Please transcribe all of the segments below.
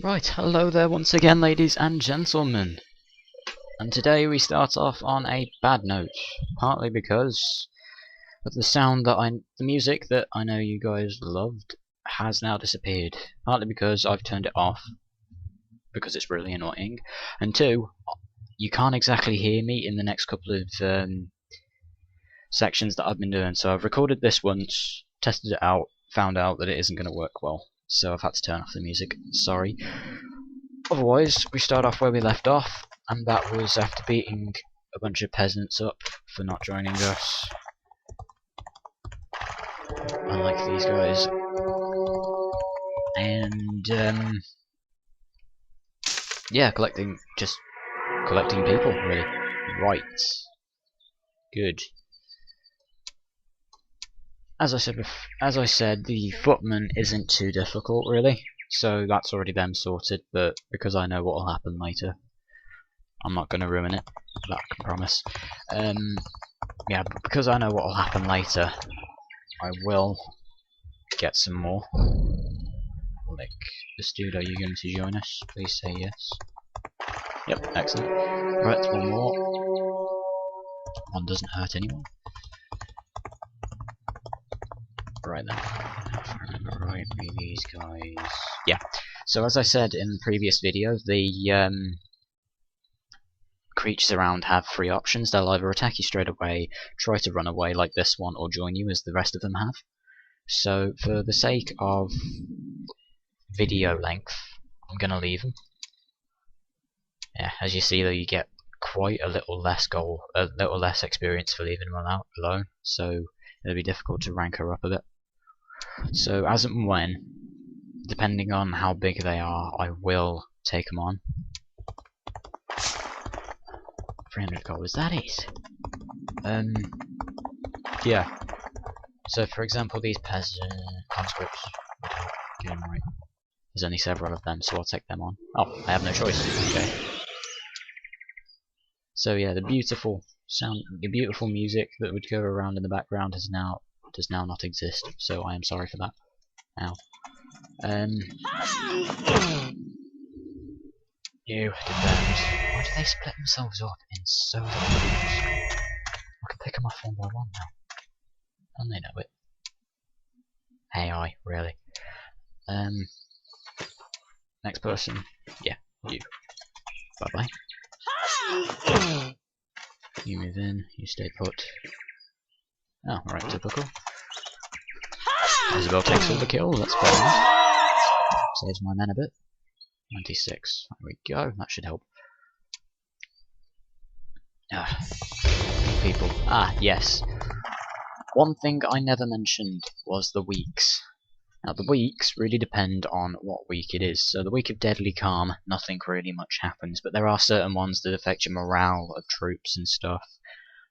Right, hello there once again, ladies and gentlemen. And today we start off on a bad note, partly because of the music that I know you guys loved has now disappeared. Partly because I've turned it off, because it's really annoying, and two, you can't exactly hear me in the next couple of sections that I've been doing. So I've recorded this once, tested it out, found out that it isn't going to work well. So I've had to turn off the music, sorry. Otherwise, we start off where we left off, and that was after beating a bunch of peasants up for not joining us. Unlike these guys. And, yeah, collecting people, really. Right. Good. As I said, the footman isn't too difficult, really. So that's already them sorted, but because I know what will happen later, I'm not going to ruin it, that I can promise. Yeah, but because I know what will happen later, I will get some more. Like, this dude, are you going to join us? Please say yes. Yep, excellent. Right, one more. One doesn't hurt anyone. Right then. If I remember right, these guys. Yeah. So as I said in the previous video, the creatures around have three options. They'll either attack you straight away, try to run away like this one, or join you as the rest of them have. So for the sake of video length, I'm gonna leave them. Yeah, as you see though, you get quite a little less experience for leaving them alone. So it'll be difficult to rank her up a bit. So as and when, depending on how big they are, I will take them on. 300 gold, is that it? Yeah. So for example, these peasant conscripts, get them right. There's only several of them, so I'll take them on. Oh, I have no choice. Okay. So yeah, the beautiful music that would go around in the background does now not exist. So I am sorry for that. Ow. You defend. Why do they split themselves up in so many groups? I can pick them off one by one now. And they know it. AI, really. Next person. Yeah, you. Bye bye. You move in, you stay put. Oh, right, typical. Isabel takes all the kills, that's fair enough. Saves my men a bit. 96. There we go, that should help. People. Yes. One thing I never mentioned was the weeks. Now, the weeks really depend on what week it is. So the week of Deadly Calm, nothing really much happens, but there are certain ones that affect your morale of troops and stuff.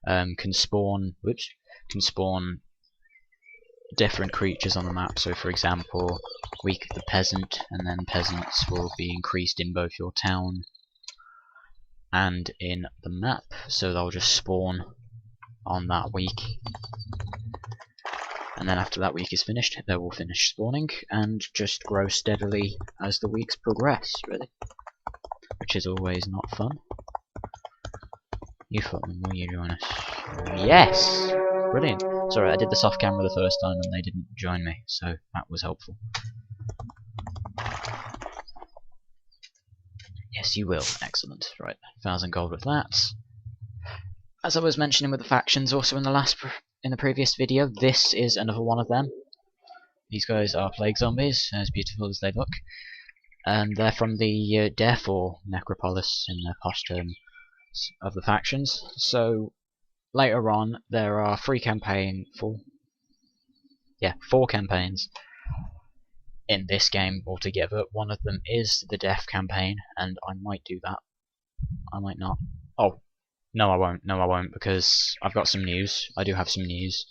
Can spawn different creatures on the map. So for example, week of the peasant, and then peasants will be increased in both your town and in the map. So they'll just spawn on that week. And then after that week is finished, they will finish spawning and just grow steadily as the weeks progress, really. Which is always not fun. You footman, will you join us? Yes! Brilliant. Sorry, I did this off camera the first time and they didn't join me, so that was helpful. Yes, you will. Excellent. Right, 1,000 gold with that. As I was mentioning with the factions also in the previous video, this is another one of them. These guys are plague zombies, as beautiful as they look. And they're from the Death or Necropolis in the posh term of the factions. So later on there are 4 campaigns in this game altogether. One of them is the Death campaign, and I might do that. I might not. Oh, no I won't. No I won't, because I've got some news. I do have some news.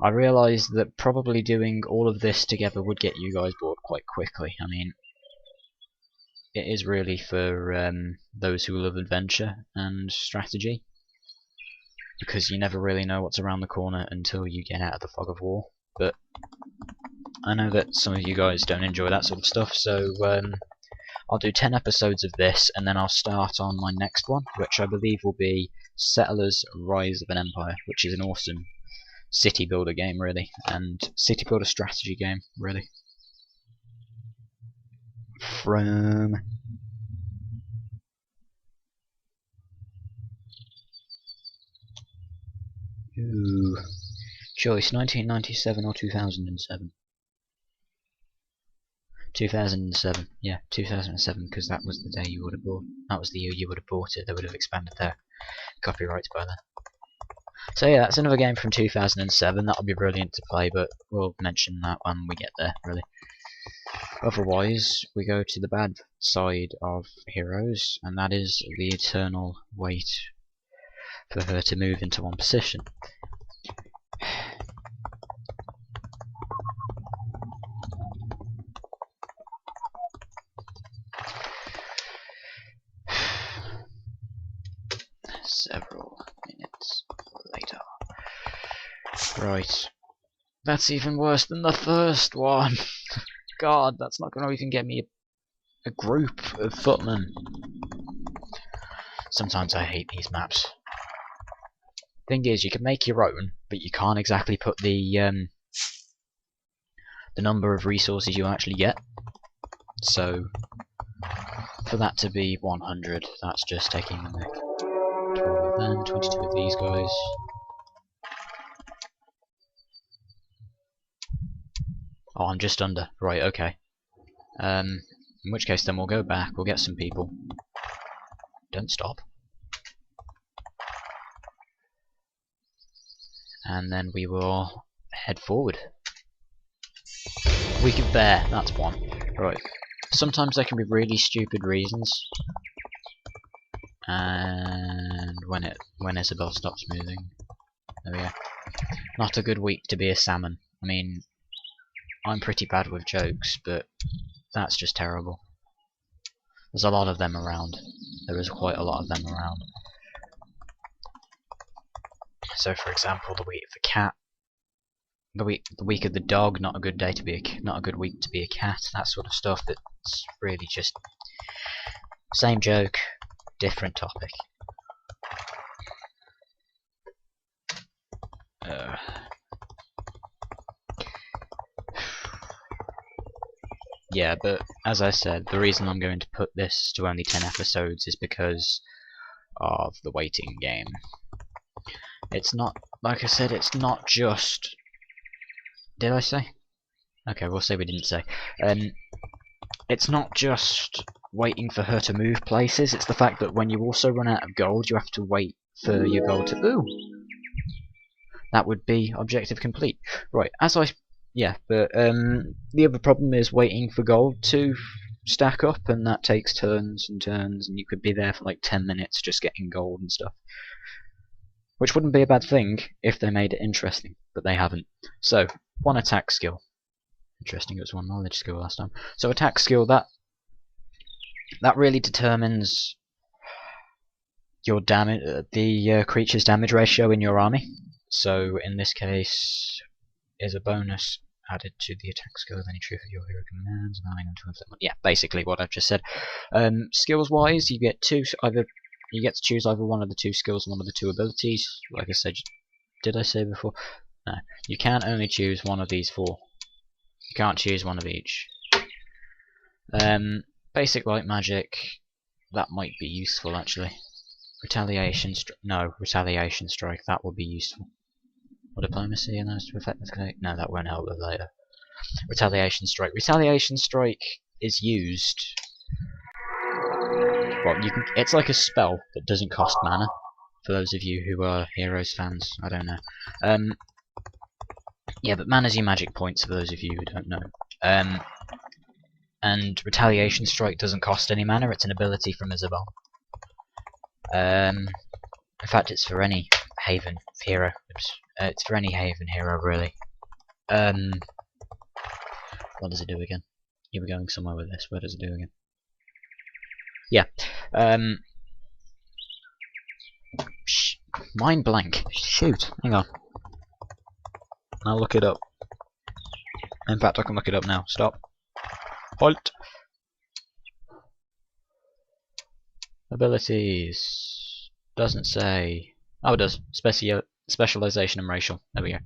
I realised that probably doing all of this together would get you guys bored quite quickly. I mean, it is really for those who love adventure and strategy, because you never really know what's around the corner until you get out of the fog of war. But I know that some of you guys don't enjoy that sort of stuff, so I'll do 10 episodes of this, and then I'll start on my next one, which I believe will be Settlers: Rise of an Empire, which is an awesome city builder game, really, and city builder strategy game, really. From ooh, choice 1997 or 2007. 2007, yeah, 2007, because that was the day you would have bought. That was the year you would have bought it. They would have expanded their copyrights by then. So yeah, that's another game from 2007. That'll be brilliant to play, but we'll mention that when we get there, really. Otherwise, we go to the bad side of Heroes, and that is the eternal wait for her to move into one position. Several minutes later. Right. That's even worse than the first one. God, that's not going to even get me a group of footmen. Sometimes I hate these maps. Thing is, you can make your own, but you can't exactly put the number of resources you actually get. So, for that to be 100, that's just taking the mick. 12 of them, 22 of these guys. Oh, I'm just under. Right, okay. In which case then we'll go back, we'll get some people. Don't stop. And then we will head forward. Week of Bear, that's one. Right. Sometimes there can be really stupid reasons. And when Isabel stops moving. There we go. Not a good week to be a salmon. I mean, I'm pretty bad with jokes, but that's just terrible. There's a lot of them around. There is quite a lot of them around. So, for example, the week of the cat, the week of the dog, not a good day to be not a good week to be a cat. That sort of stuff. That's really just same joke, different topic. Yeah, but as I said, the reason I'm going to put this to only 10 episodes is because of the waiting game. It's not, like I said, it's not just... Did I say? Okay, we'll say we didn't say. It's not just waiting for her to move places, it's the fact that when you also run out of gold, you have to wait for your gold to... Ooh! That would be objective complete. Right, yeah, but the other problem is waiting for gold to stack up, and that takes turns and turns, and you could be there for like 10 minutes just getting gold and stuff. Which wouldn't be a bad thing if they made it interesting, but they haven't. So, one attack skill. Interesting, it was one knowledge skill last time. So attack skill, that really determines your damage, the creature's damage ratio in your army. So in this case, is a bonus added to the attack skill of any troop of your hero commands, allowing them to inflict. Yeah, basically what I've just said. Skills wise, you get to choose either one of the two skills and one of the two abilities. Like I said, did I say before? No, you can only choose one of these four. You can't choose one of each. Basic light magic, that might be useful actually. Retaliation strike, that would be useful. Or diplomacy and those to effectively. No, that won't help with later. Retaliation strike. Retaliation strike is used. Well, you can. It's like a spell that doesn't cost mana. For those of you who are Heroes fans, I don't know. Yeah, but mana's your magic points. For those of you who don't know. And retaliation strike doesn't cost any mana. It's an ability from Isabel. In fact, it's for any Haven hero. It's for any Haven hero, really. What does it do again? You were going somewhere with this. What does it do again? Yeah. Mind blank. Shoot. Hang on. I'll look it up. In fact, I can look it up now. Stop. Halt. Abilities. Doesn't say. Oh, it does. Specialization and racial. There we go.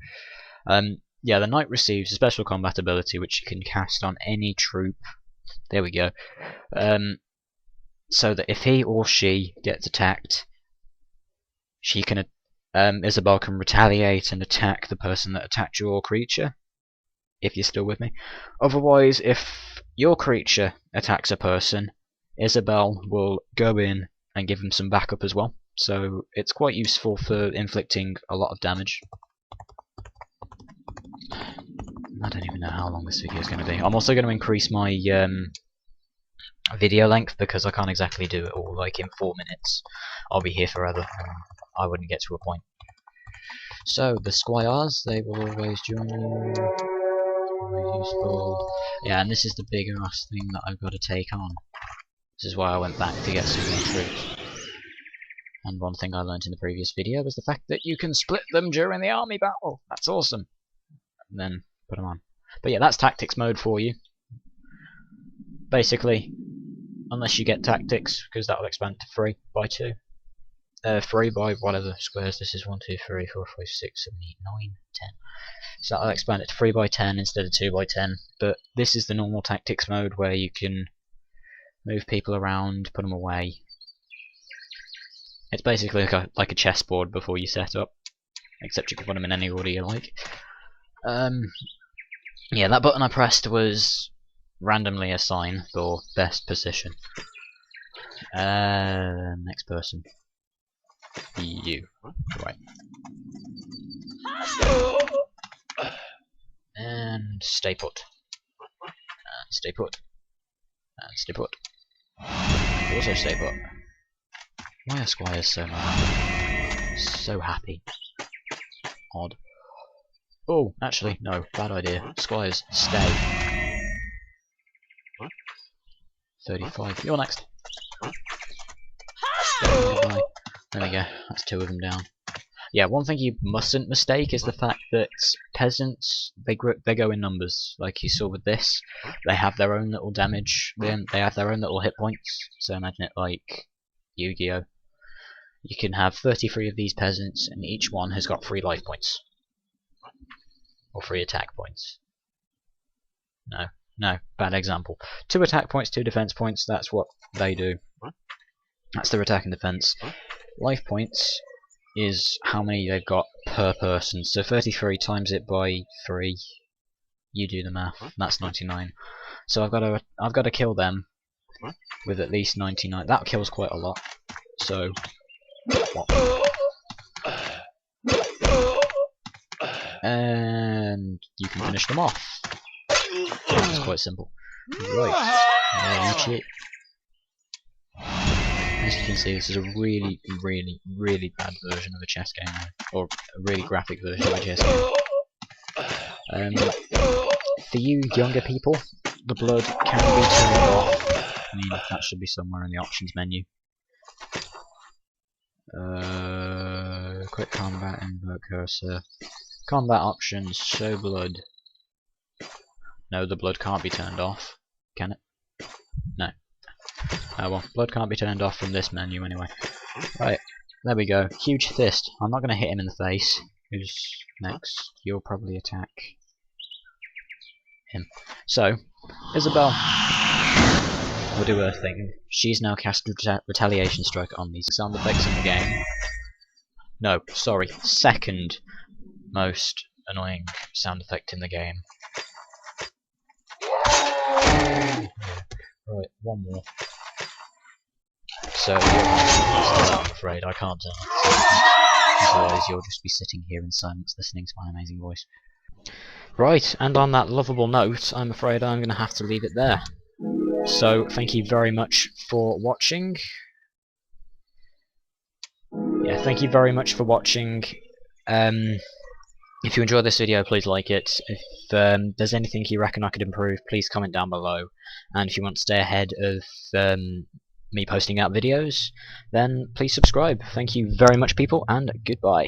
Yeah, the knight receives a special combat ability which you can cast on any troop. There we go. So that if he or she gets attacked, she can. Isabel can retaliate and attack the person that attacked your creature. If you're still with me. Otherwise, if your creature attacks a person, Isabel will go in and give them some backup as well. So it's quite useful for inflicting a lot of damage. I don't even know how long this video is going to be. I'm also going to increase my video length because I can't exactly do it all like in 4 minutes. I'll be here forever and I wouldn't get to a point. So the squires, they will always join you. Always useful. Yeah, and this is the bigger ass thing that I've got to take on. This is why I went back to get some more troops. And one thing I learned in the previous video was the fact that you can split them during the army battle. That's awesome. And then put them on. But yeah, that's tactics mode for you. Basically, unless you get tactics, because that will expand to 3 by 2. 3 by whatever squares this is. 1, 2, 3, 4, 5, 6, 7, 8, 9, 10. So that'll expand it to 3 by 10 instead of 2 by 10. But this is the normal tactics mode where you can move people around, put them away. It's basically like a chessboard before you set up, except you can put them in any order you like. Yeah, that button I pressed was randomly assigned for best position. Next person. You. Right. And stay put. And stay put. And stay put. Also stay put. Why are squires so mad? So happy. Odd. Oh, actually, no, bad idea. Squires, stay. 35. You're next. Goodbye. There we go. That's 2 of them down. Yeah, one thing you mustn't mistake is the fact that peasants, they go in numbers. Like you saw with this, they have their own little damage. They have their own little hit points. So imagine it like Yu-Gi-Oh! You can have 33 of these peasants, and each one has got 3 life points. Or 3 attack points. No, bad example. 2 attack points, 2 defense points, that's what they do. That's their attack and defense. Life points is how many they've got per person. So 33 times it by 3. You do the math. That's 99. So I've got to kill them with at least 99. That kills quite a lot. So and you can finish them off. It's quite simple. Right. As you can see, this is a really, really, really bad version of a chess game, or a really graphic version of a chess game. For you younger people, the blood can be turned off. I mean, that should be somewhere in the options menu. Quick combat, invoke cursor. Combat options, show blood. No, the blood can't be turned off. Can it? No. Oh well, blood can't be turned off from this menu anyway. Right, there we go. Huge fist. I'm not going to hit him in the face. Who's next? You'll probably attack him. So, Isabel will do her thing. She's now cast Retaliation Strike on these sound effects in the game. No, sorry, second most annoying sound effect in the game. Right, one more. So, I'm afraid I can't do it. Otherwise you'll just be sitting here in silence listening to my amazing voice. Right, and on that lovable note, I'm afraid I'm going to have to leave it there. So, thank you very much for watching. Yeah, thank you very much for watching. If you enjoyed this video, please like it. If there's anything you reckon I could improve, please comment down below. And if you want to stay ahead of me posting out videos, then please subscribe. Thank you very much, people, and goodbye.